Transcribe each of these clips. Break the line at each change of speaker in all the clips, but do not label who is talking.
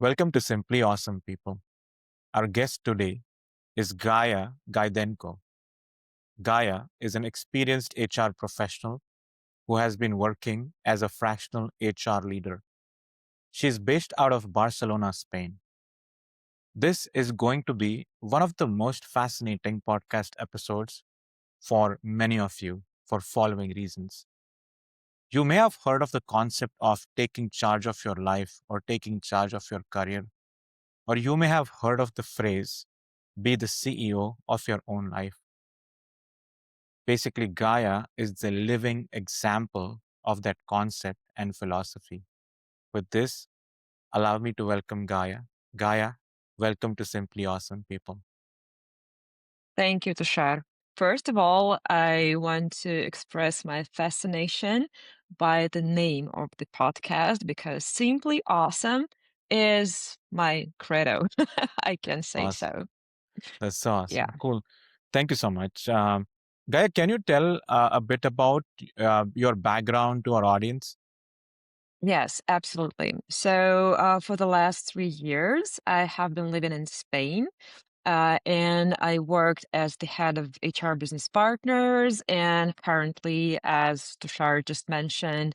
Welcome to Simply Awesome People. Our guest today is Gaya Gnidenko. Gaya is an experienced HR professional who has been working as a fractional HR leader. She is based out of Barcelona, Spain. This is going to be one of the most fascinating podcast episodes for many of you for following reasons. You may have heard of the concept of taking charge of your life or taking charge of your career, or you may have heard of the phrase be the CEO of your own life. Basically, Gaia is the living example of that concept and philosophy. With this, allow me to welcome Gaia. Gaia, welcome to Simply Awesome People.
Thank you, Tushar. First of all, I want to express my fascination by the name of the podcast because Simply Awesome is my credo. I can say
Awesome.
so.
That's so awesome.
Yeah.
Cool. Thank you so much. Gaia, can you tell a bit about your background to our audience?
Yes, absolutely. So, for the last 3 years, I have been living in Spain. And I worked as the head of HR business partners, and currently, as Tushar just mentioned,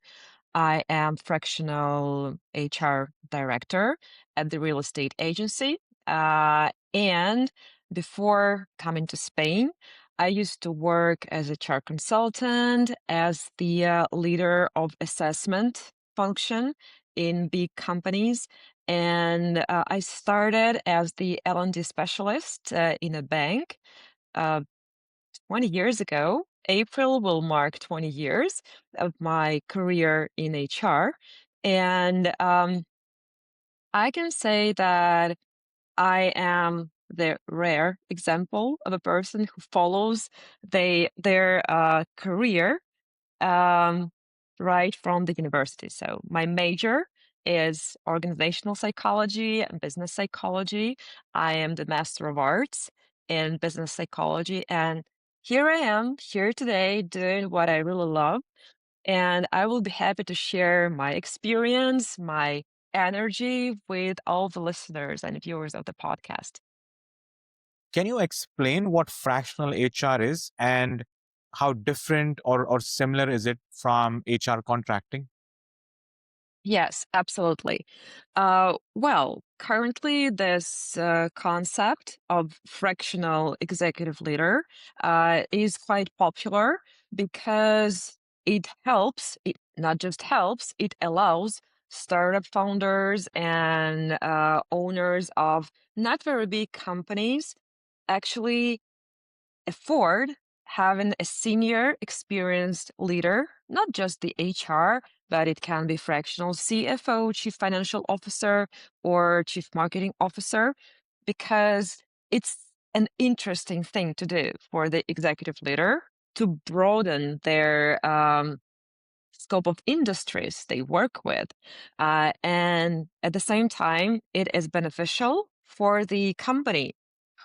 I am fractional HR director at the real estate agency. And before coming to Spain, I used to work as HR consultant, as the leader of assessment function in big companies. And I started as the L&D specialist in a bank uh, 20 years ago. April will mark 20 years of my career in HR. And I can say that I am the rare example of a person who follows their career um, right from the university. So my major is organizational psychology and business psychology. I am the Master of Arts in business psychology. And here I am, here today, doing what I really love. And I will be happy to share my experience, my energy with all the listeners and viewers of the podcast.
Can you explain what fractional HR is and how different or similar is it from HR contracting?
Yes, absolutely. Well, currently, this concept of fractional executive leader is quite popular because it not just helps, it allows startup founders and owners of not very big companies actually afford having a senior experienced leader, not just the HR, but it can be fractional CFO, chief financial officer, or chief marketing officer, because it's an interesting thing to do for the executive leader to broaden their scope of industries they work with. And at the same time, it is beneficial for the company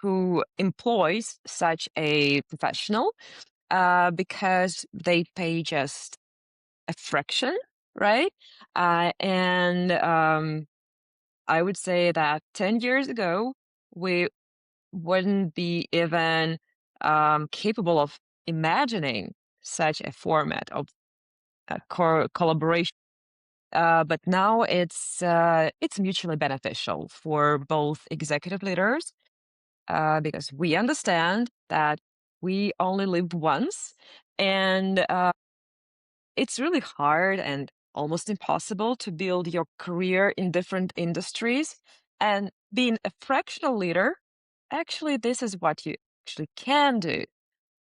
who employs such a professional because they pay just a fraction, right? And I would say that 10 years ago, we wouldn't be even capable of imagining such a format of collaboration. But now it's mutually beneficial for both executive leaders because we understand that we only live once, and it's really hard and almost impossible to build your career in different industries. And being a fractional leader, actually, this is what you actually can do: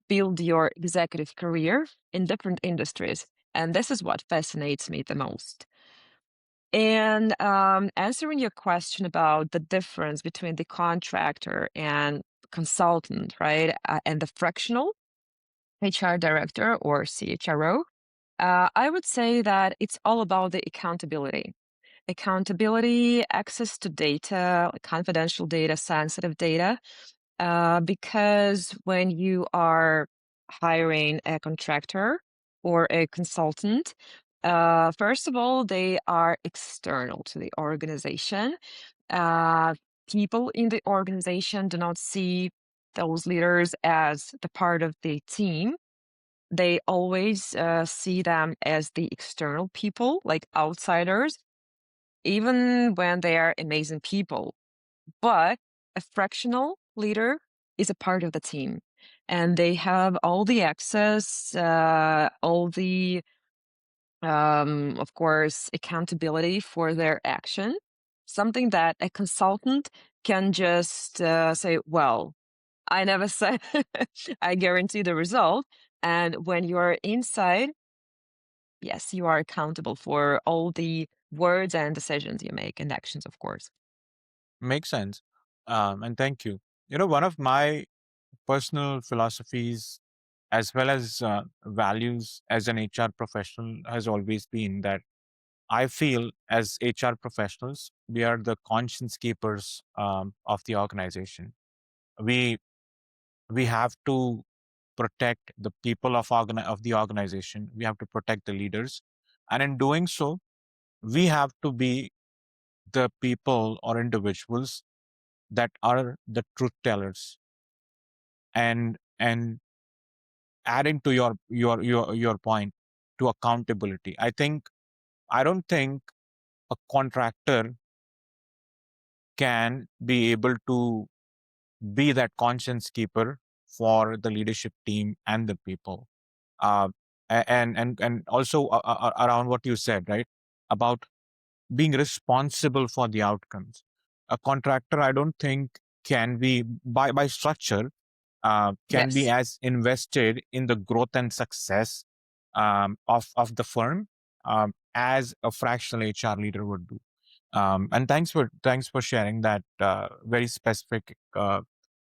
build your executive career in different industries. And this is what fascinates me the most. And answering your question about the difference between the contractor and consultant, right, and the fractional HR director or CHRO, I would say that it's all about the accountability. Accountability, access to data, like confidential data, sensitive data, because when you are hiring a contractor or a consultant, first of all, they are external to the organization. uh, people in the organization do not see those leaders as the part of the team. They always see them as the external people, like outsiders, even when they are amazing people. But a fractional leader is a part of the team, and they have all the access, all the, of course, accountability for their action. Something that a consultant can just say, well, I never said I guarantee the result. And when you're inside, yes, you are accountable for all the words and decisions you make and actions, of course.
Makes sense. And thank you. One of my personal philosophies as well as values as an HR professional has always been that I feel as HR professionals, we are the conscience keepers of the organization. We we have to protect the people of the organization. We have to protect the leaders, and in doing so, we have to be the people or individuals that are the truth tellers. And adding to your point to accountability, I don't think a contractor can be able to be that conscience keeper for the leadership team and the people. uh, and also around what you said, right, about being responsible for the outcomes. A contractor, I don't think, can be by structure, can be
Yes.
as invested in the growth and success of the firm as a fractional HR leader would do. And thanks for sharing that very specific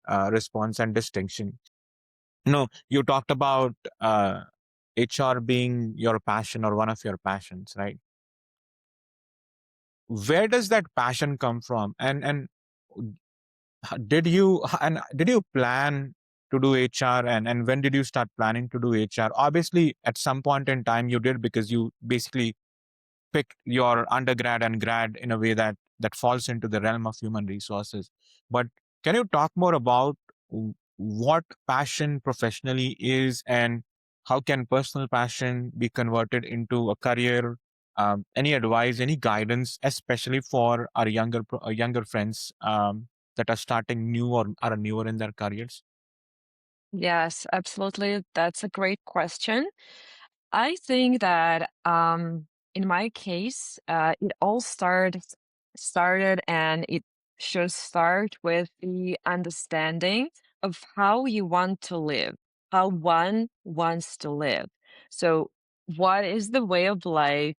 response and distinction. No, you talked about HR being your passion or one of your passions, right? Where does that passion come from? And did you plan to do HR, and when did you start planning to do HR? Obviously, at some point in time you did, because you basically pick your undergrad and grad in a way that falls into the realm of human resources. But can you talk more about what passion professionally is, and how can personal passion be converted into a career? Any advice, any guidance, especially for our younger friends that are starting new or are newer in their careers?
Yes, absolutely. That's a great question. I think that in my case, it all started and it should start with the understanding of how you want to live, how one wants to live. So, what is the way of life,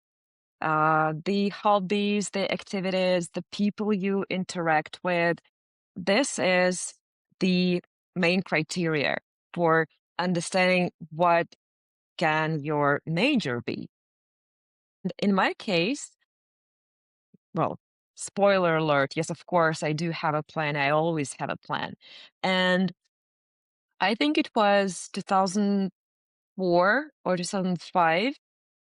the hobbies, the activities, the people you interact with? This is the main criteria for understanding what can your major be. In my case, well, spoiler alert, yes, of course, I do have a plan. I always have a plan. And I think it was 2004 or 2005.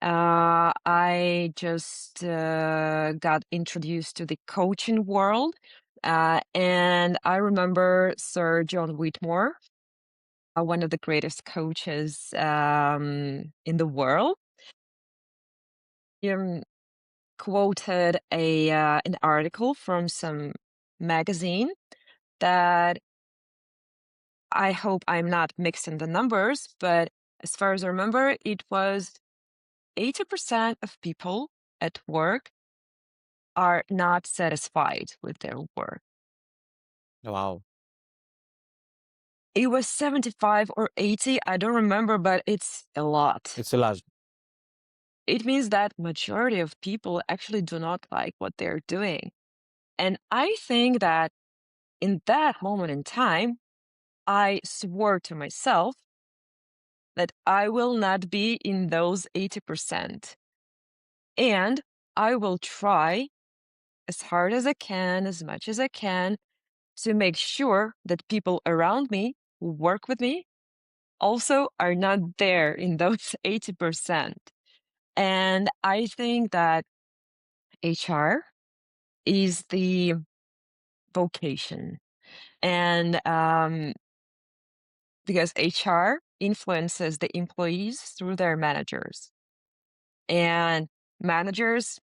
I just got introduced to the coaching world. And I remember Sir John Whitmore, one of the greatest coaches in the world. He quoted an article from some magazine that, I hope I'm not mixing the numbers, but as far as I remember, it was 80% of people at work are not satisfied with their work.
Wow,
It was 75 or 80, I don't remember, but it's a lot.
it's a large.
It means that majority of people actually do not like what they're doing. And I think that in that moment in time, I swore to myself that I will not be in those 80%. And I will try as hard as I can, as much as I can, to make sure that people around me who work with me also are not there in those 80%. And I think that HR is the vocation. And because HR influences the employees through their managers. And managers,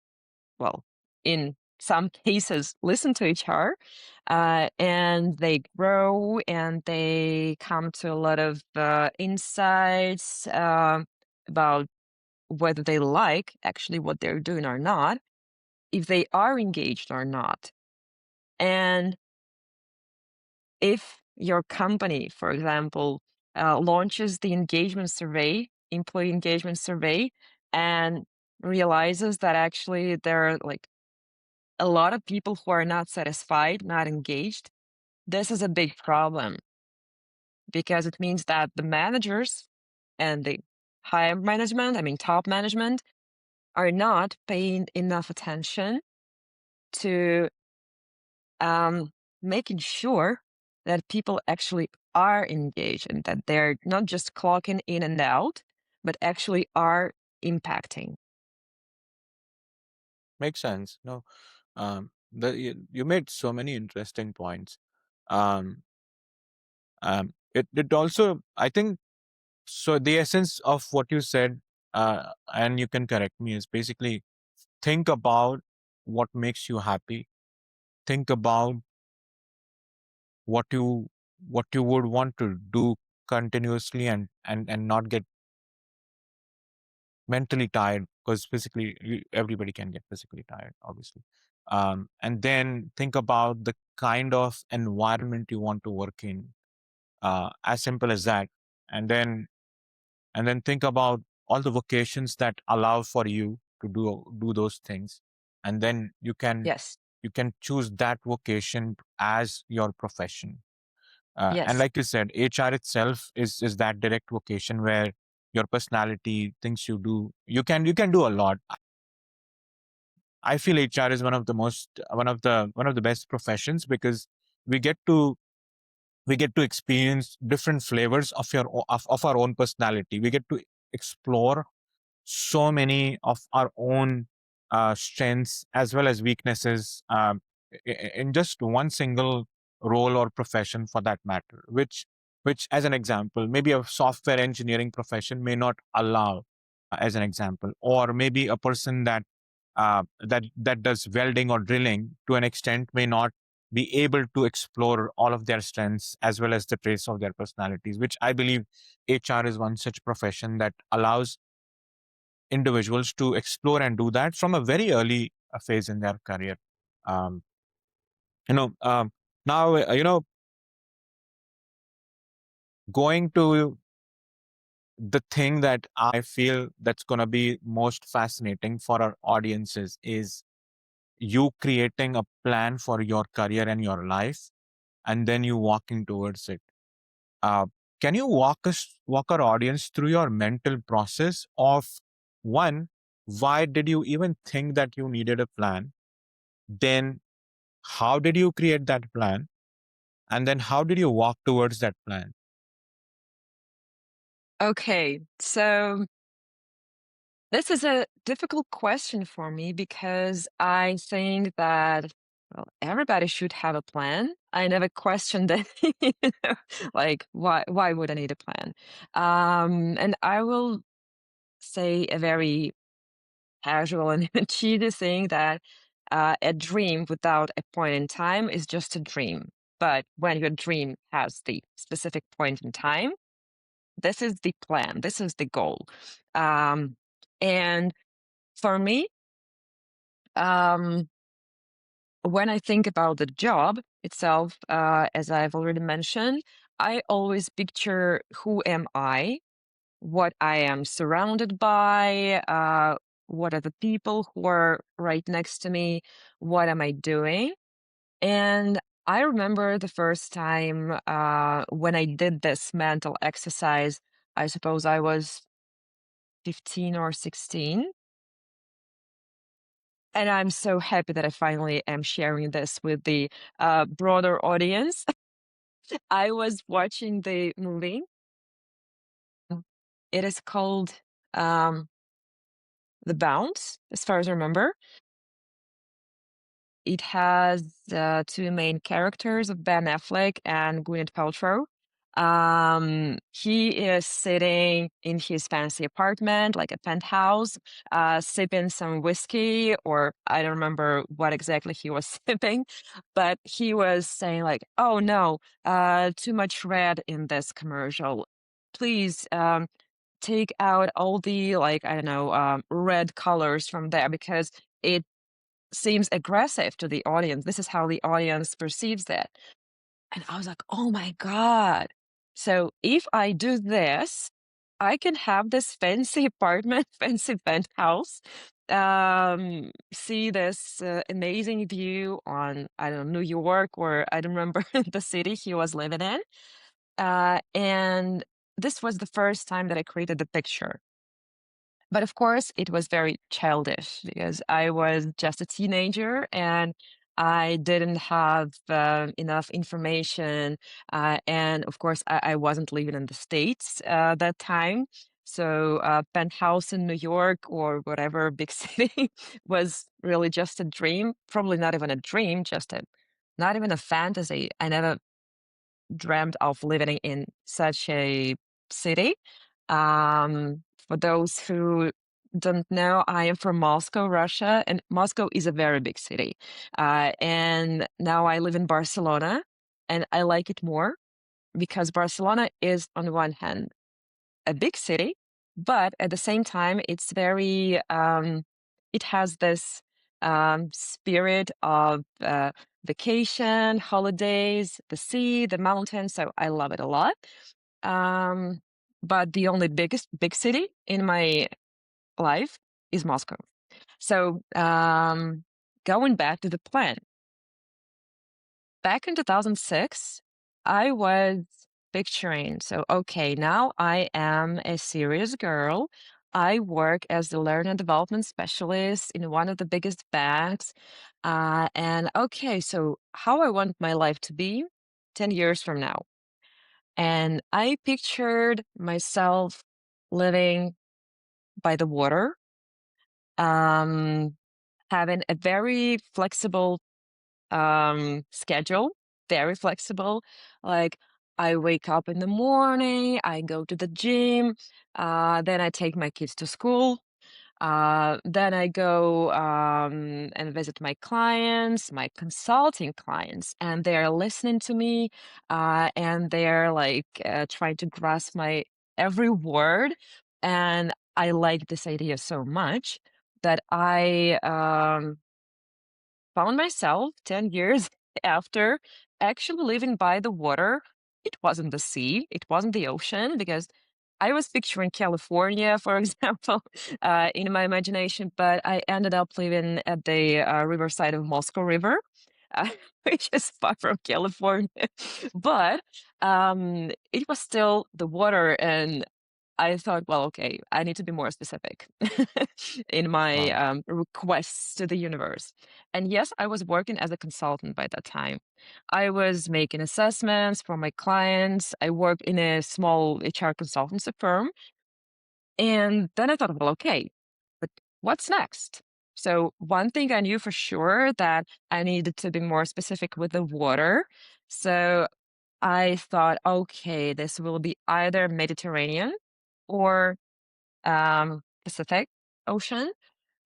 well, in some cases, listen to HR, and they grow and they come to a lot of insights about whether they like actually what they're doing or not, if they are engaged or not. And if your company, for example, launches the engagement survey, employee engagement survey, and realizes that actually there are like a lot of people who are not satisfied, not engaged, this is a big problem because it means that the managers and the higher management, I mean, top management, are not paying enough attention to making sure that people actually are engaged and that they're not just clocking in and out, but actually are impacting.
Makes sense. No, you made so many interesting points. Um, it also, I think, so the essence of what you said, and you can correct me, is basically think about what makes you happy. Think about what you would want to do continuously, and not get mentally tired, because physically everybody can get physically tired, obviously. And then think about the kind of environment you want to work in, as simple as that. And then and then think about all the vocations that allow for you to do those things, and then
Yes,
you can choose that vocation as your profession. And
yes,
like you said, HR itself is that direct vocation where your personality, things you do, you can do a lot. I feel HR is one of the best professions, because we get to we get to experience different flavors of our own personality. We get to explore so many of our own strengths as well as weaknesses, in just one single role or profession, for that matter, which as an example, maybe a software engineering profession may not allow, as an example, or maybe a person that does welding or drilling to an extent may not be able to explore all of their strengths as well as the traits of their personalities, which I believe HR is one such profession that allows individuals to explore and do that from a very early phase in their career. Um, you know, now, going to the thing that I feel that's going to be most fascinating for our audiences is you creating a plan for your career and your life, and then you walking towards it. Uh, can you walk our audience through your mental process of, one, why did you even think that you needed a plan? Then how did you create that plan? And then how did you walk towards that plan?
okay. So this is a difficult question for me because I think that, well, everybody should have a plan. I never questioned that, like why would I need a plan? And I will say a very casual and cheesy thing that a dream without a point in time is just a dream. But when your dream has the specific point in time, this is the plan, this is the goal. Um, and for me, um, when I think about the job itself, as I've already mentioned, I always picture who am I, what I am surrounded by, what are the people who are right next to me, what am I doing? And I remember the first time when I did this mental exercise, I suppose I was 15 or 16. And I'm so happy that I finally am sharing this with the broader audience. I was watching the movie. It is called um, The Bounce, as far as I remember. It has two main characters of Ben Affleck and Gwyneth Paltrow. He is sitting in his fancy apartment, like a penthouse, sipping some whiskey, or I don't remember what exactly he was sipping, but he was saying like, "Oh no, too much red in this commercial. Please, take out all the like I don't know red colors from there because it seems aggressive to the audience. This is how the audience perceives that." And I was like, "Oh my God." So if I do this, I can have this fancy apartment, fancy penthouse, see this amazing view on, I don't know, New York, or I don't remember the city he was living in. And this was the first time that I created the picture. But of course, it was very childish because I was just a teenager and I didn't have enough information. And of course, I wasn't living in the States that time. So, penthouse in New York or whatever big city was really just a dream. Probably not even a dream, not even a fantasy. I never dreamt of living in such a city. For those who don't know, I am from Moscow, Russia, and Moscow is a very big city. And now I live in Barcelona, and I like it more because Barcelona is, on one hand, a big city, but at the same time, it has this spirit of vacation, holidays, the sea, the mountains. So I love it a lot. Um, but the only biggest big city in my life is Moscow. So going back to the plan, back in 2006, I was picturing, so okay, now I am a serious girl. I work as the learning and development specialist in one of the biggest banks. And okay, so how I want my life to be 10 years from now. And I pictured myself living by the water, um, having a very flexible schedule, very flexible. Like I wake up in the morning, I go to the gym, then I take my kids to school. Then I go and visit my clients, my consulting clients, and they're listening to me, and they're like trying to grasp my every word. And I like this idea so much that I found myself 10 years after actually living by the water. It wasn't the sea, it wasn't the ocean, because I was picturing California, for example, in my imagination, but I ended up living at the riverside of Moscow River, uh, which is far from California. But it was still the water, and I thought, well, okay, I need to be more specific in my
Wow.
requests to the universe. And yes, I was working as a consultant by that time. I was making assessments for my clients. I worked in a small HR consultancy firm. And then I thought, well, okay, but what's next? So, one thing I knew for sure that I needed to be more specific with the water. So, I thought, okay, this will be either Mediterranean or Pacific Ocean.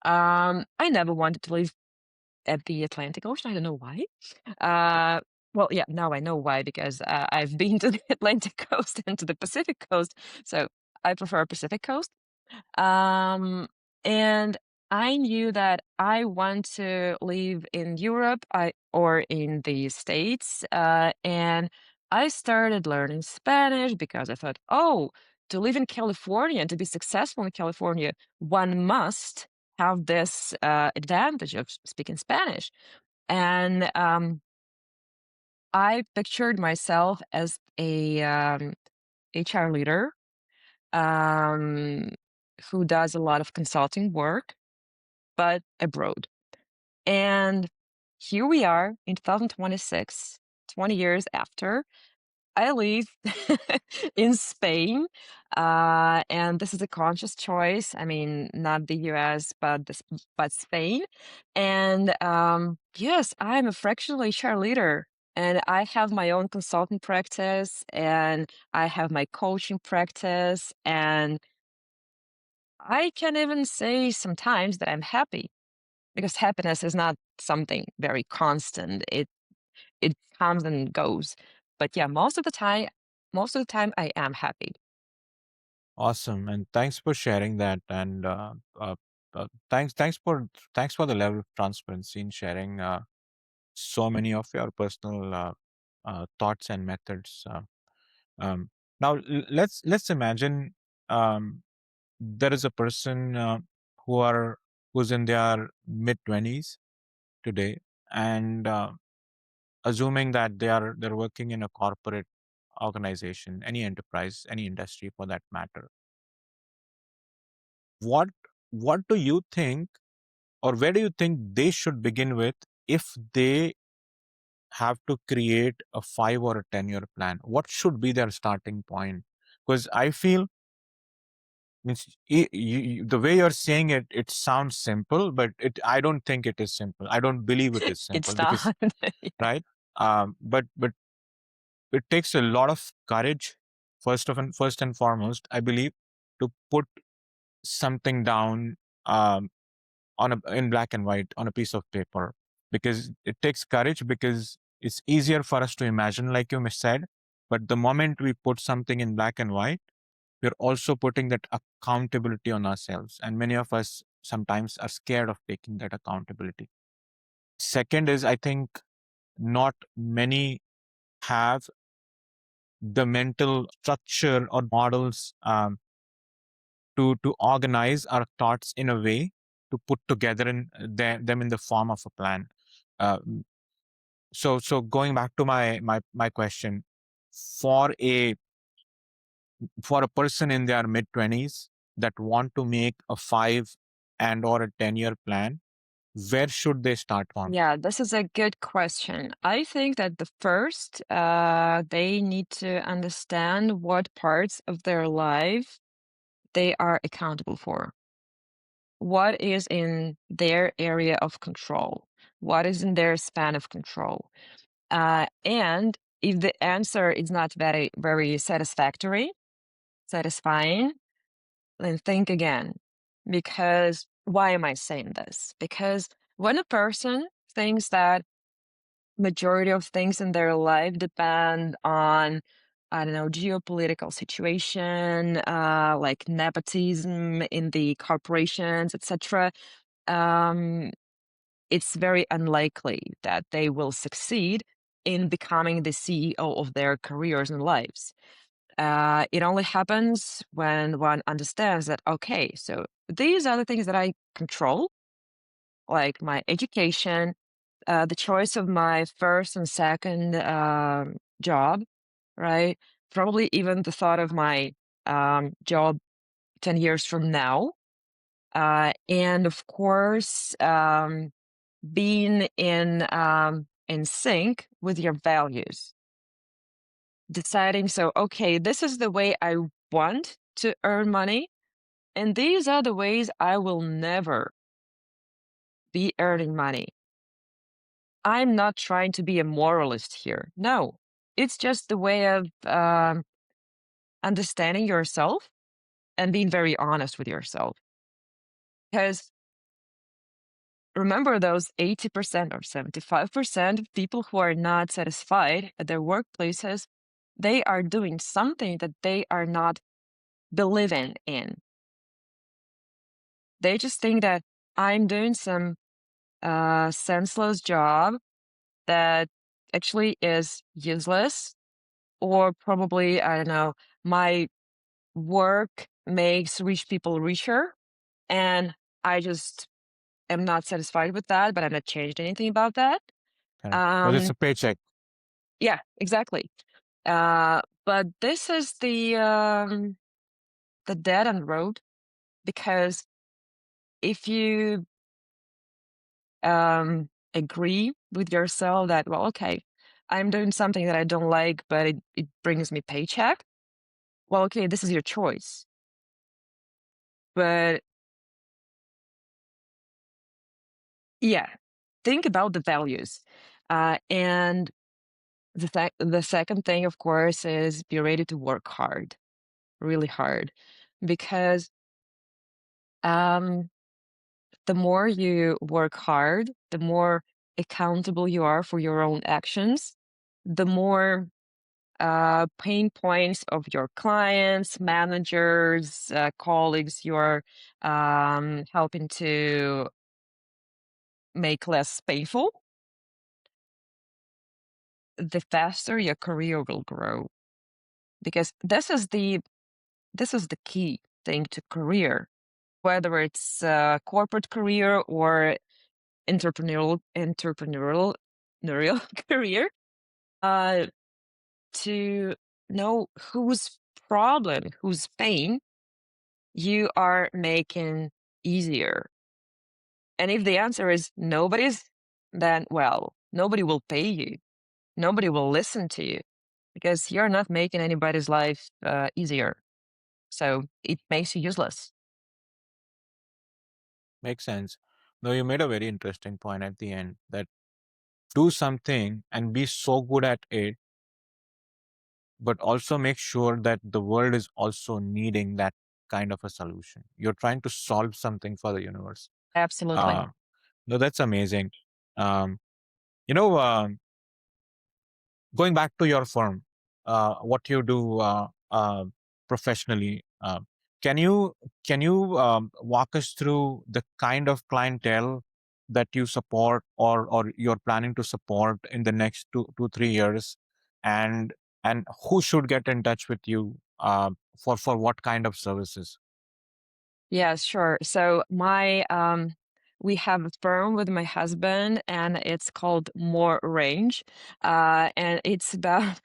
I never wanted to live at the Atlantic Ocean. I don't know why. Uh, well, yeah, now I know why because I've been to the Atlantic coast and to the Pacific coast, so I prefer Pacific coast. Um, and I knew that I want to live in Europe or in the States. And I started learning Spanish because I thought, oh, to live in California and to be successful in California, one must have this advantage of speaking Spanish. And I pictured myself as a HR leader um, who does a lot of consulting work, but abroad. And here we are in 2026, 20 years after. I live in Spain, and this is a conscious choice. I mean, not the US, but but Spain. And yes, I'm a fractional HR leader, and I have my own consulting practice, and I have my coaching practice, and I can even say sometimes that I'm happy because happiness is not something very constant. It comes and goes. But yeah, most of the time I am happy.
Awesome, and thanks for sharing that. And thanks for the level of transparency in sharing so many of your personal thoughts and methods. Um, Now let's imagine um, there is a person who are who's in their mid 20s today, and assuming that they're working in a corporate organization, any enterprise, any industry for that matter. What what do you think, or where do you think they should begin with if they have to create a 5 or a 10 year plan? What should be their starting point? Because I feel, means the way you're saying it, it sounds simple, but I don't think it is simple. I don't believe it is simple
It's
because,
not.
right? But it takes a lot of courage, first and foremost, I believe, to put something down um, in black and white on a piece of paper, because it takes courage, because it's easier for us to imagine, like you said, but the moment we put something in black and white, we're also putting that accountability on ourselves, and many of us sometimes are scared of taking that accountability. Second is, I think, not many have the mental structure or models to organize our thoughts in a way to put together them in the form of a plan. Uh, so going back to my question, for a for a person in their mid 20s that want to make a 5 and or a 10 year plan, where should they start from?
Yeah, this is a good question. I think that the first, they need to understand what parts of their life they are accountable for. What is in their area of control? What is in their span of control? And if the answer is not very satisfying, then think again. Because why am I saying this? Because when a person thinks that majority of things in their life depend on, I don't know, geopolitical situation, like nepotism in the corporations, etc., um, it's very unlikely that they will succeed in becoming the CEO of their careers and lives. It only happens when one understands that, okay, so these are the things that I control, like my education, the choice of my first and second job, right? Probably even the thought of my job 10 years from now. And of course, being in sync with your values, deciding, so, okay, this is the way I want to earn money, and these are the ways I will never be earning money. I'm not trying to be a moralist here. No, it's just the way of understanding yourself and being very honest with yourself. Because remember, those 80% or 75% of people who are not satisfied at their workplaces, they are doing something that they are not believing in. They just think that I'm doing some senseless job that actually is useless, or probably, I don't know, my work makes rich people richer, and I just am not satisfied with that, but I'm not changing anything about that.
Correct. Because it's
Um,
a paycheck.
yeah, exactly. But this is the dead end road, because if you agree with yourself that, well, okay, I'm doing something that I don't like, but it brings me paycheck. Well, okay, this is your choice. But yeah, think about the values. And the second thing, of course, is be ready to work hard, really hard, because um, the more you work hard, the more accountable you are for your own actions, the more pain points of your clients, managers, colleagues you're helping to make less painful, the faster your career will grow. Because this is the key thing to career, whether it's a corporate career or entrepreneurial career, uh, to know whose problem, whose pain you are making easier. And if the answer is nobody's, then, well, nobody will pay you. Nobody will listen to you because you're not making anybody's life easier. So it makes you useless.
Makes sense. Though you made a very interesting point at the end that do something and be so good at it, but also make sure that the world is also needing that kind of a solution. You're trying to solve something for the universe.
Absolutely.
Uh, no, that's amazing. Um, you know, going back to your firm, what you do professionally, can you walk us through the kind of clientele that you support or you're planning to support in the next 2 3 years, and who should get in touch with you for what kind of services?
Yeah, sure. So we have a firm with my husband, and it's called More Range, and it's about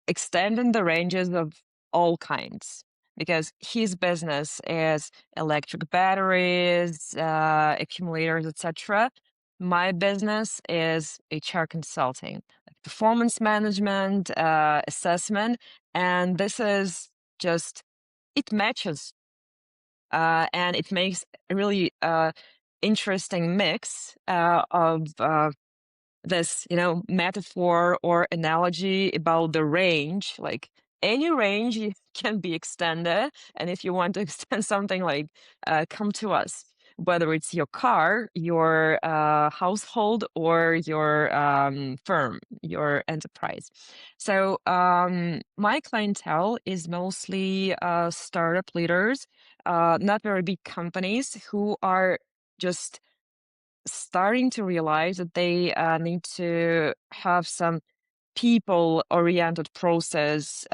extending the ranges of all kinds because his business is electric batteries, accumulators, etc. My business is HR consulting, like performance management, assessment, and this is just it matches and it makes a really interesting mix of this, metaphor or analogy about the range. Like any range can be extended, and if you want to extend something, like come to us. Whether it's your car, your household, or your firm, your enterprise. So my clientele is mostly startup leaders, not very big companies who are just starting to realize that they need to have some people-oriented process,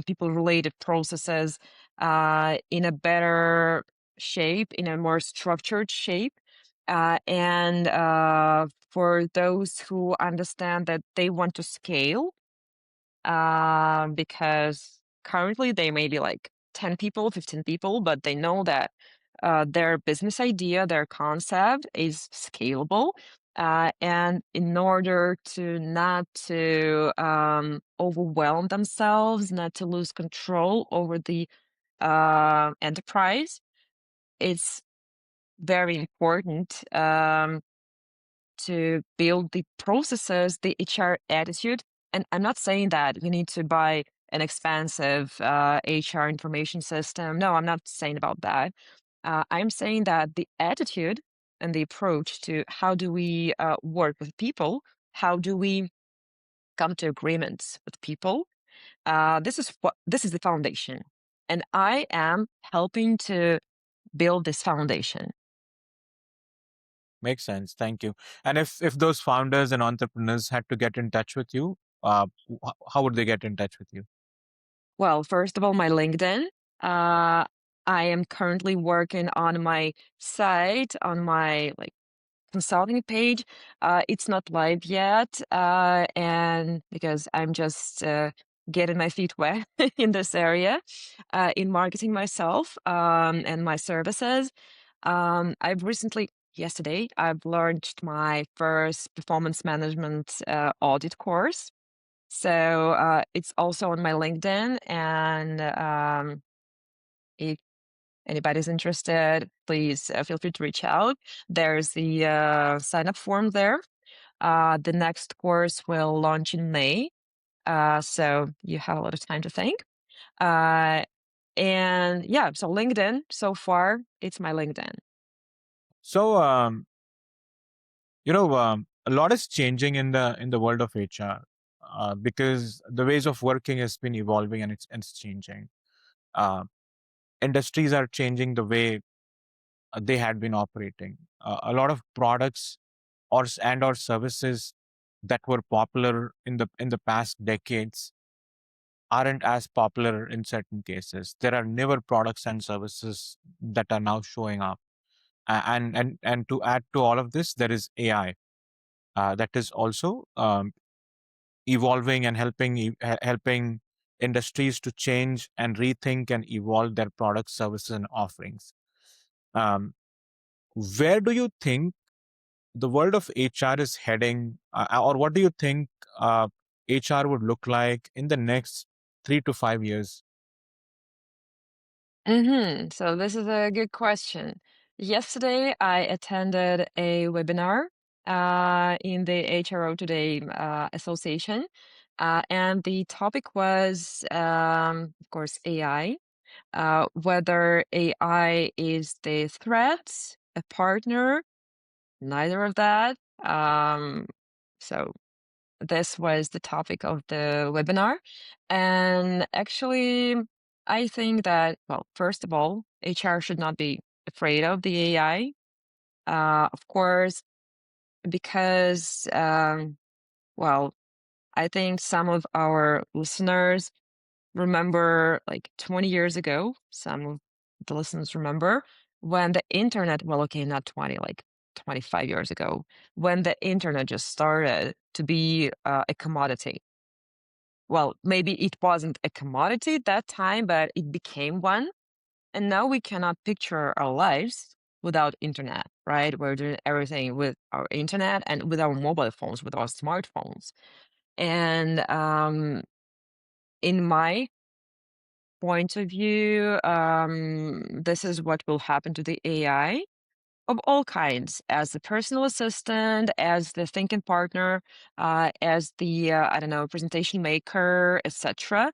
people-related processes in a better shape, in a more structured shape. And for those who understand that they want to scale, because currently they may be like 10 people, 15 people, but they know that their business idea, their concept is scalable. And in order to not to overwhelm themselves, not to lose control over the enterprise, it's very important to build the processes, the HR attitude. And I'm not saying that we need to buy an expensive HR information system. No, I'm not saying about that. I'm saying that the attitude and the approach to how do we work with people, how do we come to agreements with people. This is the foundation, and I am helping to build this foundation.
Makes sense. Thank you. And if those founders and entrepreneurs had to get in touch with you, how would they get in touch with you?
Well, first of all, my LinkedIn. Uh, I am currently working on my site, on my like consulting page. It's not live yet, and because I'm just getting my feet wet in this area, in marketing myself and my services. I've recently yesterday, I've launched my first performance management audit course. So it's also on my LinkedIn. And if anybody's interested, please feel free to reach out. There's the sign up form there. The next course will launch in May. So you have a lot of time to think. Uh, and yeah, so LinkedIn, so far, it's my LinkedIn.
So, a lot is changing in the world of HR, because the ways of working has been evolving, and it's changing. Uh, Industries are changing the way they had been operating. A lot of products or services that were popular in the past decades aren't as popular in certain cases. There are newer products and services that are now showing up. And to add to all of this, there is AI that is also evolving and helping industries to change and rethink and evolve their products, services, and offerings. Um, where do you think the world of HR is heading, or what do you think HR would look like in the next 3 to 5 years?
So this is a good question. Yesterday, I attended a webinar in the HRO Today Association, and the topic was, of course, AI. Whether AI is the threat, a partner, neither of that. So this was the topic of the webinar. And actually, I think that, well, first of all, HR should not be afraid of the AI. Of course, because, well, I think some of our listeners remember like 20 years ago, some of the listeners remember when the internet, well, okay, not 20, like 25 years ago, when the internet just started to be a commodity. Well, maybe it wasn't a commodity at that time, but it became one. And now we cannot picture our lives without internet, right? We're doing everything with our internet and with our mobile phones, with our smartphones. And in my point of view, this is what will happen to the AI of all kinds, as the personal assistant, as the thinking partner, as the I don't know, presentation maker, etc.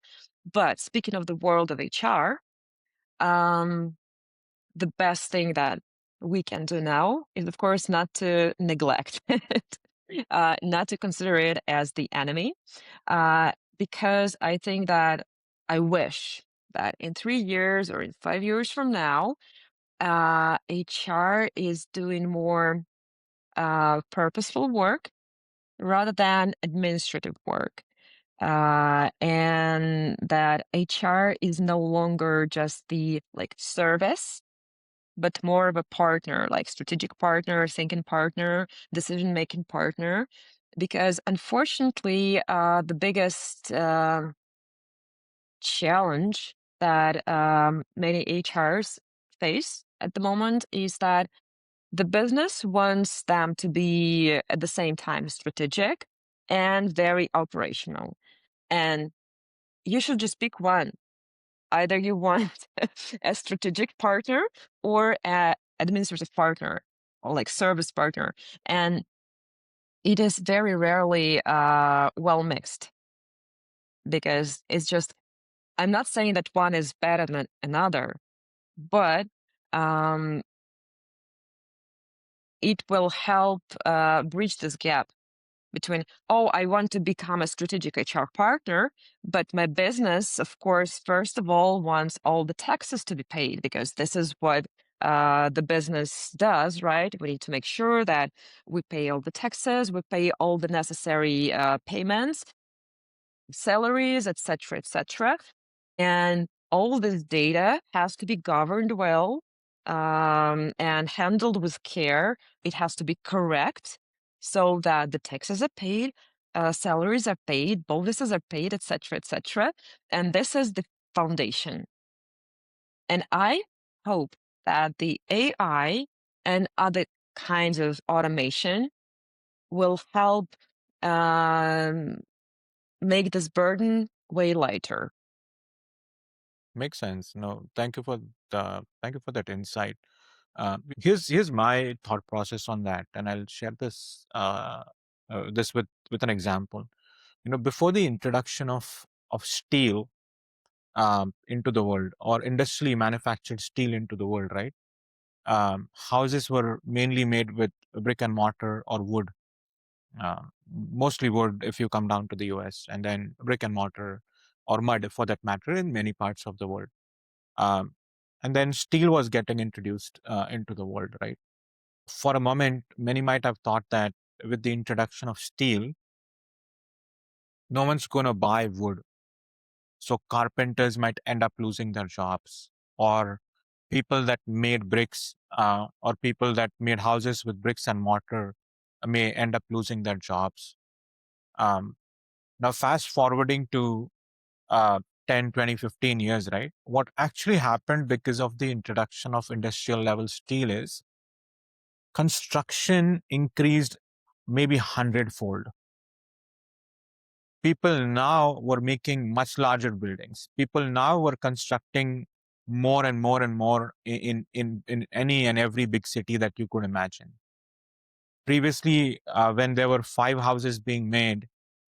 But speaking of the world of HR, um, the best thing that we can do now is, of course, not to neglect it, not to consider it as the enemy, because I think that I wish that in 3 years or in 5 years from now, HR is doing more purposeful work rather than administrative work. And that HR is no longer just the like service, but more of a partner, like strategic partner, thinking partner, decision-making partner. Because unfortunately, the biggest challenge that many HRs face at the moment is that the business wants them to be at the same time strategic and very operational. And you should just pick one. Either you want a strategic partner or an administrative partner or like service partner. And it is very rarely well mixed because it's just, I'm not saying that one is better than another, but um, it will help bridge this gap between, oh, I want to become a strategic HR partner, but my business, of course, first of all, wants all the taxes to be paid because this is what the business does, right? We need to make sure that we pay all the taxes, we pay all the necessary payments, salaries, etc., etc. And all this data has to be governed well and handled with care. It has to be correct so that the taxes are paid, salaries are paid, bonuses are paid, etc., etc. And this is the foundation. And I hope that the AI and other kinds of automation will help um, make this burden way lighter.
Makes sense. No, thank you for that insight. Here's my thought process on that, and I'll share this with an example. Before the introduction of steel into the world, or industrially manufactured steel into the world, right? Houses were mainly made with brick and mortar or wood, mostly wood if you come down to the US, and then brick and mortar or mud for that matter in many parts of the world. Um, and then steel was getting introduced into the world, right? For a moment, many might have thought that with the introduction of steel, no one's going to buy wood. So carpenters might end up losing their jobs, or people that made bricks, or people that made houses with bricks and mortar may end up losing their jobs. Um, Now, fast forwarding to 10, 20, 15 years, right? What actually happened because of the introduction of industrial level steel is construction increased maybe hundredfold. People now were making much larger buildings. People now were constructing more and more and more in any and every big city that you could imagine. Previously, when there were 5 houses being made,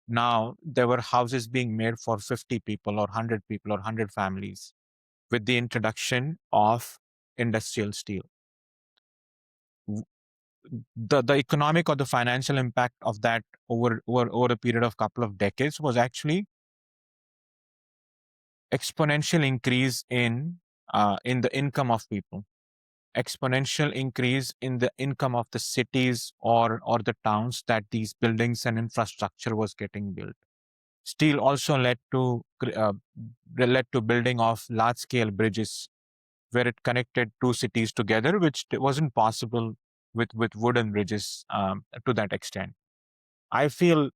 now there were houses being made for 50 people or 100 people or 100 families with the introduction of industrial steel. W- the economic or the financial impact of that over a period of couple of decades was actually exponential increase in the income of people, exponential increase in the income of the cities or the towns that these buildings and infrastructure was getting built. Steel also led to building of large scale bridges where it connected two cities together, which wasn't possible with wooden bridges to that extent. I feel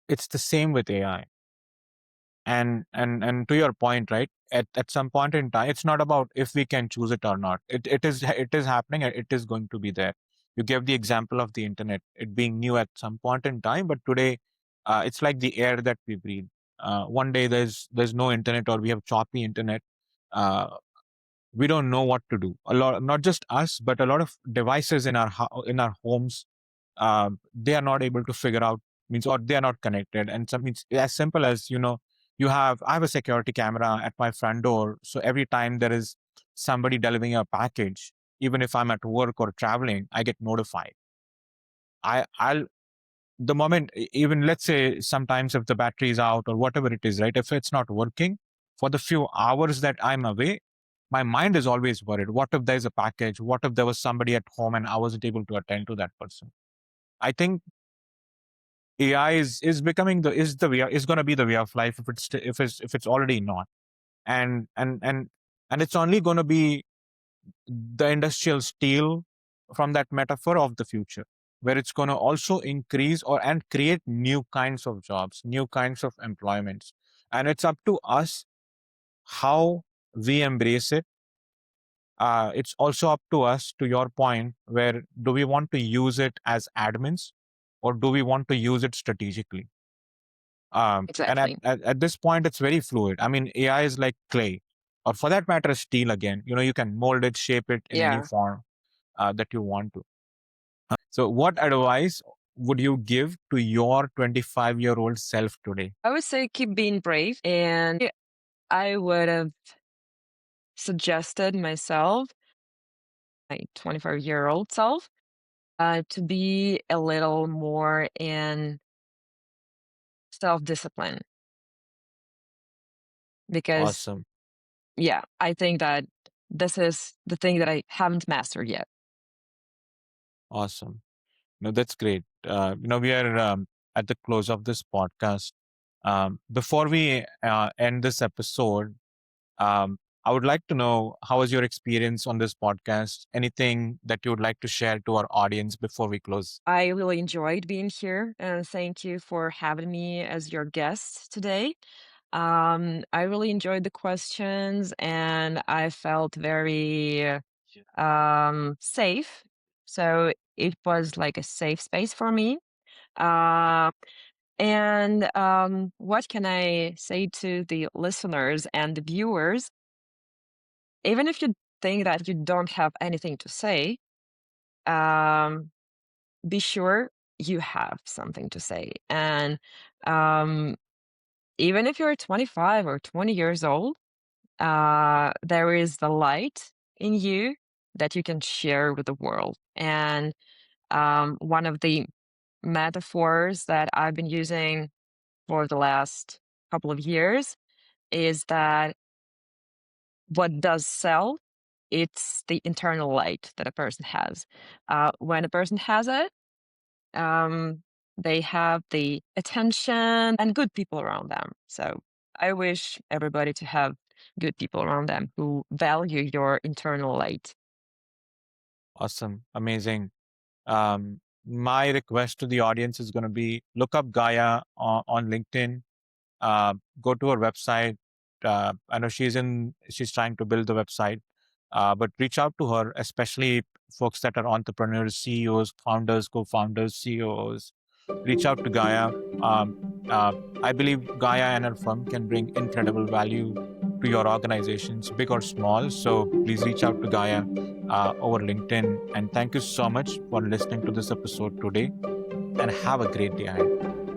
it's the same with AI. And to your point, right, at some point in time, it's not about if we can choose it or not. It is happening, and it is going to be there. You gave the example of the internet, it being new at some point in time, but today it's like the air that we breathe. One day there's no internet, or we have choppy internet. uh, we don't know what to do. A lot, not just us, but a lot of devices in our homes, they are not able to figure out, means, or they are not connected. And some means as simple as, I have a security camera at my front door, so every time there is somebody delivering a package, even if I'm at work or traveling, I get notified. I'll the moment, even let's say sometimes if the battery is out or whatever it is, right, if it's not working for the few hours that I'm away, my mind is always worried. What if there's a package? What if there was somebody at home and I wasn't able to attend to that person? I think AI is becoming the way, is going to be the way of life, if it's already not. And and and and it's only going to be the industrial steel from that metaphor of the future, where it's going to also increase or and create new kinds of jobs, new kinds of employments. And it's up to us how we embrace it. It's also up to us, to your point, where do we want to use it as admins, or do we want to use it strategically? And
Exactly.
at this point, it's very fluid. I mean, AI is like clay, or for that matter, steel again. You can mold it, shape it in any
Yeah.
form that you want to. So, what advice would you give to your 25-year-old self today?
I would say keep being brave. And I would have suggested myself, my 25-year-old self, to be a little more in self discipline. Because,
Awesome.
yeah, I think that this is the thing that I haven't mastered yet.
Awesome. No, that's great. We are at the close of this podcast. Before we end this episode, I would like to know, how was your experience on this podcast? Anything that you would like to share to our audience before we close?
I really enjoyed being here, and thank you for having me as your guest today. I really enjoyed the questions, and I felt very safe So it was like a safe space for me. Uh, and what can I say to the listeners and the viewers? Even if you think that you don't have anything to say, um, be sure you have something to say. And um, even if you're 25 or 20 years old, there is the light in you that you can share with the world. And one of the metaphors that I've been using for the last couple of years is that what does sell, it's the internal light that a person has. When a person has it, um, they have the attention and good people around them. So I wish everybody to have good people around them who value your internal light.
Awesome. Amazing. My request to the audience is going to be look up Gaia on LinkedIn. Go to her website. I know she's trying to build the website, but reach out to her, especially folks that are entrepreneurs, CEOs, founders, co-founders, CEOs. Reach out to Gaia. Um, uh, I believe Gaia and her firm can bring incredible value to your organizations, big or small. So please reach out to Gaia over LinkedIn. And thank you so much for listening to this episode today, and have a great day ahead.